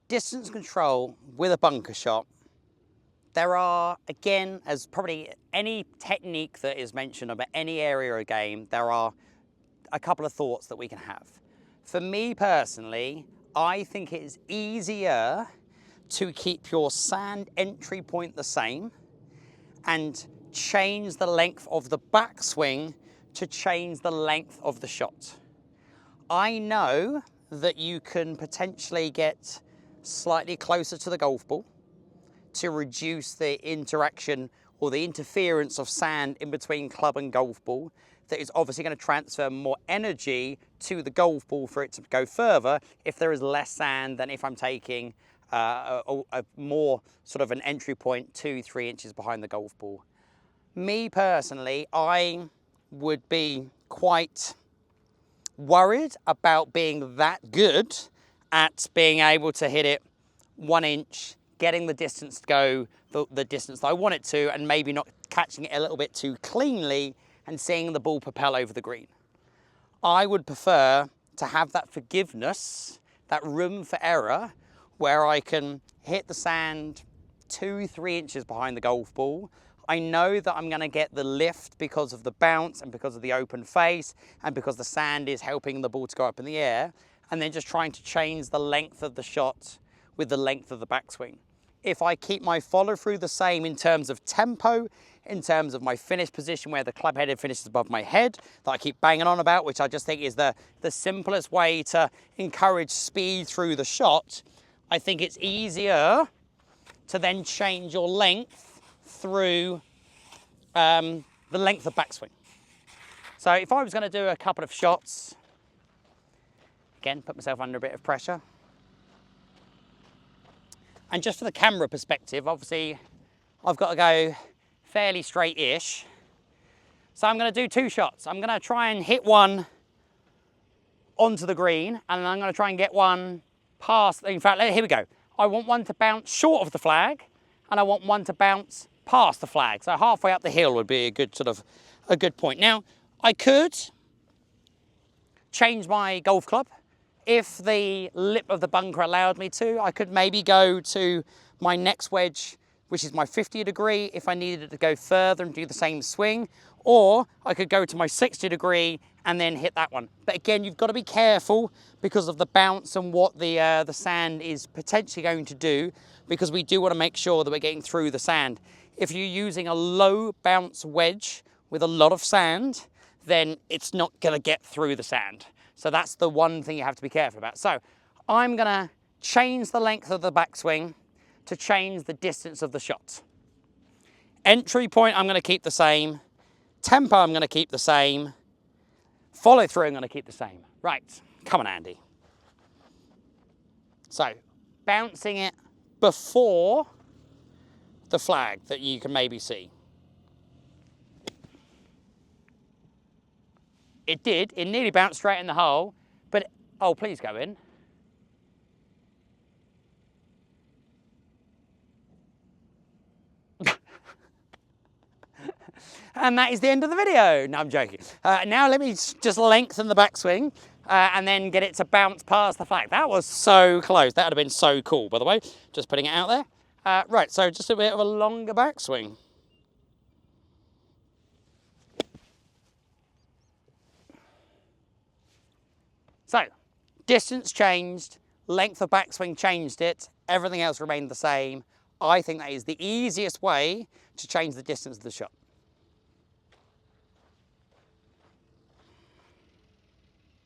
Distance control with a bunker shot. There are, again, as probably any technique that is mentioned about any area of game, there are a couple of thoughts that we can have. For me personally, I think it is easier to keep your sand entry point the same and change the length of the backswing to change the length of the shot. I know that you can potentially get slightly closer to the golf ball to reduce the interaction or the interference of sand in between club and golf ball. That is obviously going to transfer more energy to the golf ball for it to go further if there is less sand than if I'm taking a more sort of an entry point 2-3 inches behind the golf ball. Me personally, I would be quite worried about being that good at being able to hit it 1 inch, getting the distance to go the distance that I want it to, and maybe not catching it a little bit too cleanly and seeing the ball propel over the green. I would prefer to have that forgiveness, that room for error, where I can hit the sand 2-3 inches behind the golf ball. I know that I'm going to get the lift because of the bounce and because of the open face and because the sand is helping the ball to go up in the air, and then just trying to change the length of the shot with the length of the backswing. If I keep my follow through the same in terms of tempo, in terms of my finish position where the club headed finishes above my head, that I keep banging on about, which I just think is the simplest way to encourage speed through the shot, I think it's easier to then change your length through the length of backswing. So if I was going to do a couple of shots, again, put myself under a bit of pressure. And just for the camera perspective, obviously, I've got to go fairly straight-ish. So I'm going to do 2 shots. I'm going to try and hit one onto the green, and I'm going to try and get one past. In fact, here we go. I want one to bounce short of the flag, and I want one to bounce past the flag. So halfway up the hill would be a good point. Now, I could change my golf club. If the lip of the bunker allowed me to, I could maybe go to my next wedge, which is my 50 degree, if I needed it to go further and do the same swing, or I could go to my 60 degree and then hit that one. But again, you've got to be careful because of the bounce and what the sand is potentially going to do, because we do want to make sure that we're getting through the sand. If you're using a low bounce wedge with a lot of sand, then it's not going to get through the sand. So that's the one thing you have to be careful about. So I'm going to change the length of the backswing to change the distance of the shot. Entry point I'm going to keep the same. Tempo I'm going to keep the same. Follow through I'm going to keep the same. Right, come on Andy. So bouncing it before the flag that you can maybe see. It did, it nearly bounced straight in the hole, but, oh, please go in. And that is the end of the video. No, I'm joking. Now let me just lengthen the backswing and then get it to bounce past the flag. That was so close. That would have been so cool, by the way. Just putting it out there. Right, so just a bit of a longer backswing. So, distance changed, length of backswing changed it, everything else remained the same. I think that is the easiest way to change the distance of the shot.